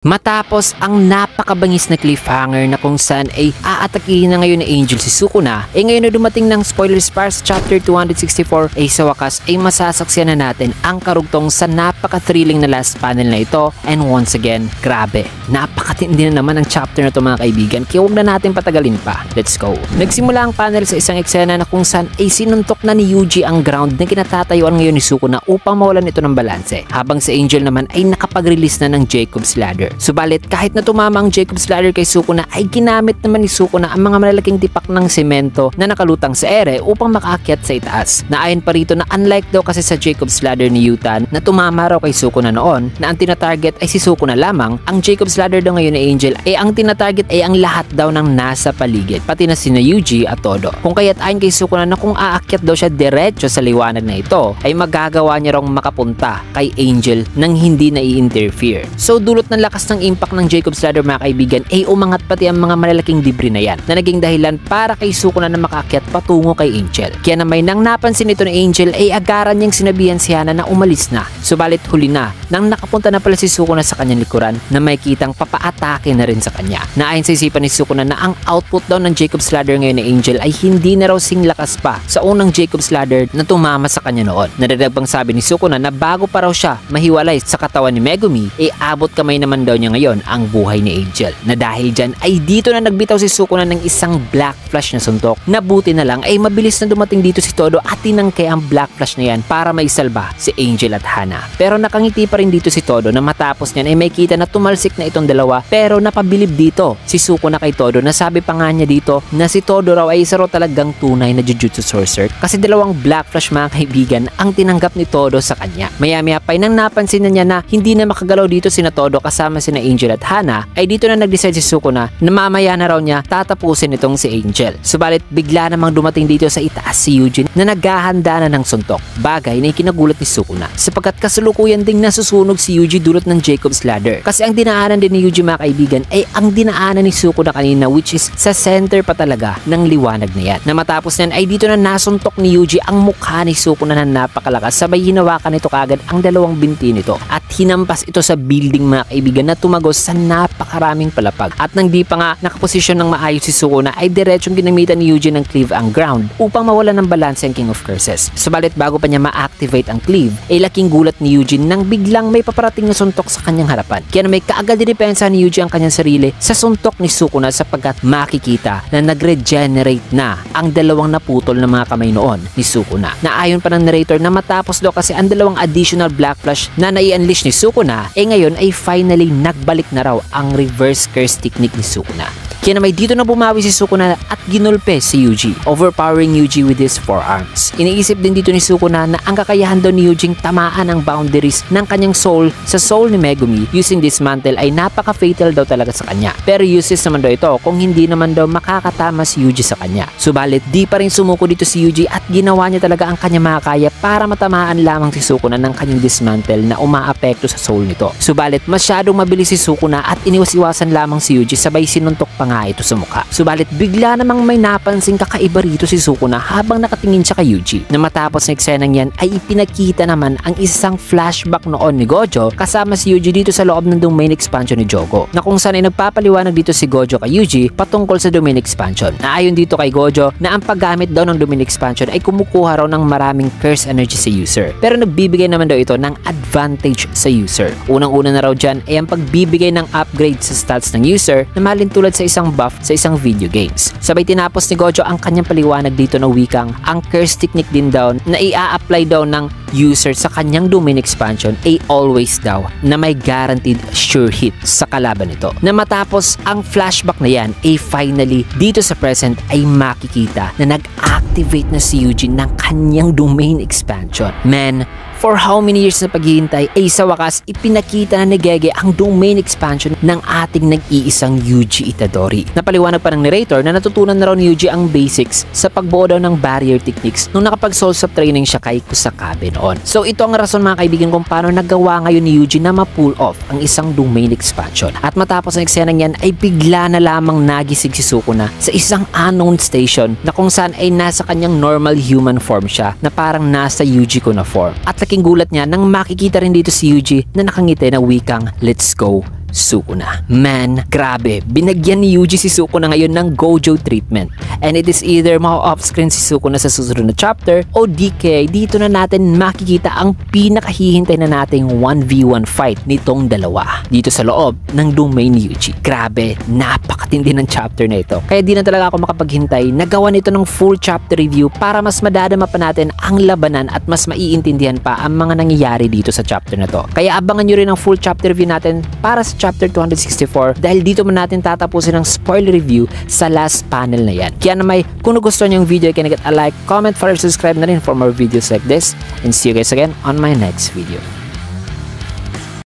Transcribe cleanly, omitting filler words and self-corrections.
Matapos ang napakabangis na cliffhanger na kung saan ay aatakihin na ngayon ni Angel si Sukuna, ngayon na dumating ng spoilers para sa chapter 264 sa wakas ay masasaksiyan na natin ang karugtong sa napaka-thrilling na last panel na ito. And once again, grabe, napakatindi na naman ang chapter na ito mga kaibigan, kaya huwag na natin patagalin pa. Let's go! Nagsimula ang panel sa isang eksena na kung saan ay sinuntok na ni Yuji ang ground na kinatatayuan ngayon ni Sukuna upang mawalan ito ng balanse, habang si Angel naman ay nakapag-release na ng Jacob's Ladder. Subalit kahit na tumama ang Jacob's Ladder kay Sukuna ay ginamit naman ni Sukuna ang mga malalaking tipak ng semento na nakalutang sa ere upang makaakyat sa itaas. Naayon pa rito na unlike daw kasi sa Jacob's Ladder ni Yutan na tumama raw kay Sukuna noon na ang tinatarget ay si Sukuna lamang, ang Jacob's Ladder daw ngayon ni Angel ay ang tinatarget ay ang lahat daw ng nasa paligid, pati na sina Yuji at Todo. Kung kaya't ayon kay Sukuna na kung aakyat daw siya diretso sa liwanag na ito ay magagawa niya raw makapunta kay Angel nang hindi na i-interfere. So dulot ng lakas ng impact ng Jacob's Ladder mga kaibigan ay umangat pati ang mga malalaking debris na yan na naging dahilan para kay Sukuna na makaakyat patungo kay Angel. Kaya naman nang napansin ito ni Angel ay agaran niyang sinabihan si Hana na umalis na. Subalit huli na nang nakapunta na pala si Sukuna sa kanyang likuran na may kitang papaatake na rin sa kanya. Naayon sa isipan ni Sukuna na ang output daw ng Jacob's Ladder ngayon ni Angel ay hindi na raw sing lakas pa sa unang Jacob's Ladder na tumama sa kanya noon. Nadagdag pang sabi ni Sukuna na bago pa raw siya mahiwalay sa katawan ni Megumi abot kamay naman daw niya ngayon ang buhay ni Angel, na dahil dyan ay dito na nagbitaw si Sukuna ng isang black flash na suntok na buti na lang ay mabilis na dumating dito si Todo at tinangkay ang black flash na yan para maisalba si Angel at Hana. Pero nakangiti pa rin dito si Todo na matapos niyan ay may kita na tumalsik na itong dalawa, pero napabilib dito si Sukuna kay Todo na sabi pa nga niya dito na si Todo raw ay isa raw talagang tunay na Jujutsu Sorcerer kasi dalawang black flash mga kaibigan ang tinanggap ni Todo sa kanya. Maya-maya pa nang napansin na niya na hindi na makagalaw dito sina Todo kasama sina Angel at Hana ay dito na nag-decide si Sukuna na mamaya na raw niya tatapusin itong si Angel. Subalit bigla namang dumating dito sa itaas si Eugene na naghahanda na ng suntok, bagay na ikinagulat ni Sukuna sapagkat kasulukuyan ding nasusunog si Yuji dulot ng Jacob's Ladder. Kasi ang dinaanan din ni Yuji mga kaibigan ay ang dinaanan ni Sukuna kanina, which is sa center pa talaga ng liwanag na yan. Na matapos yan ay dito na nasuntok ni Yuji ang mukha ni Sukuna na napakalakas, sabay hinawakan nito kagad ang dalawang binti nito at hinampas ito sa building mga kaibigan na tumagos sa napakaraming palapag. At nang di pa nga nakaposisyon ng maayos si Sukuna ay diretsong ginamitan ni Yuji ng cleave ang ground upang mawala ng balance ang King of Curses. Subalit bago pa niya ma-activate ang cleave ay laking gulat ni Yuji nang biglang may paparating na suntok sa kanyang harapan. Kaya na may kaagad dinepensa ni Yuji ang kanyang sarili sa suntok ni Sukuna sapagkat makikita na nag-regenerate na ang dalawang naputol na mga kamay noon ni Sukuna. Naayon pa ng narrator na matapos daw kasi ang dalawang additional black flash na nai-unleash ni Sukuna ngayon ay finally nagbalik na raw ang reverse curse technique ni Sukuna. Kaya na may dito na bumawi si Sukuna at ginulpe si Yuji, overpowering Yuji with his forearms. Iniisip din dito ni Sukuna na ang kakayahan daw ni Yuji tamaan ang boundaries ng kanyang soul sa soul ni Megumi using this mantle ay napaka-fatal daw talaga sa kanya. Pero useless naman daw ito kung hindi naman daw makakatama si Yuji sa kanya. Subalit di pa rin sumuko dito si Yuji at ginawa niya talaga ang kanya makakaya para matamaan lamang si Sukuna ng kanyang dismantle na umaapekto sa soul nito. Subalit masyadong mabilis si Sukuna at iniwas-iwasan lamang si Yuji, sabay sinuntok pa nga ito sa mukha. Subalit bigla namang may napansing kakaiba rito si Sukuna habang nakatingin siya kay Yuji, na matapos ng eksenang yan ay ipinakita naman ang isang flashback noon ni Gojo kasama si Yuji dito sa loob ng domain expansion ni Jogo, na kung saan ay nagpapaliwanag dito si Gojo kay Yuji patungkol sa domain expansion. Naayon dito kay Gojo na ang paggamit daw ng domain expansion ay kumukuha raw ng maraming curse energy sa user, pero nagbibigay naman daw ito ng advantage sa user. Unang-una na raw dyan ay ang pagbibigay ng upgrade sa stats ng user na malintulad sa isang buff sa isang video games. Sabay tinapos ni Gojo ang kanyang paliwanag dito na wikang ang curse technique din daw na i-a-apply daw ng user sa kanyang domain expansion ay always daw na may guaranteed sure hit sa kalaban nito. Na matapos ang flashback na yan ay finally dito sa present ay makikita na nag-activate na si Eugene ng kanyang domain expansion. Man, for how many years na paghihintay ay sa wakas ipinakita na ni Gege ang domain expansion ng ating nag-iisang Yuji Itadori. Napaliwanag pa ng narrator na natutunan na raw ni Yuji ang basics sa pagbuo daw ng barrier techniques nung nakapag-soul sub training siya kay Kusakabe noon. So ito ang rason mga kaibigan kung paano nagawa ngayon ni Yuji na ma-pull off ang isang domain expansion. At matapos ang eksenang yan ay bigla na lamang nagising si Sukuna sa isang unknown station na kung saan ay nasa kanyang normal human form siya na parang nasa Yuji ko na form. At laking gulat niya nang makikita rin dito si Yuji na nakangiti na wikang, "Let's go." Sukuna. Man, grabe, binagyan ni Yuji si Sukuna ngayon ng Gojo treatment. And it is either ma-off-screen si Sukuna sa susunod na chapter o DK, dito na natin makikita ang pinakahihintay na nating 1v1 fight nitong dalawa dito sa loob ng domain ni Yuji. Grabe, napakatindi ng chapter na ito. Kaya di na talaga ako makapaghintay. Nagawa nito ng full chapter review para mas madadama pa natin ang labanan at mas maiintindihan pa ang mga nangyayari dito sa chapter na to. Kaya abangan nyo rin ang full chapter review natin para sa chapter 264 dahil dito man natin tatapusin ang spoiler review sa last panel na yan. Kaya naman, kung nagustuhan nyo yung video, can I get a like, comment, follow, subscribe na rin for more videos like this, and see you guys again on my next video.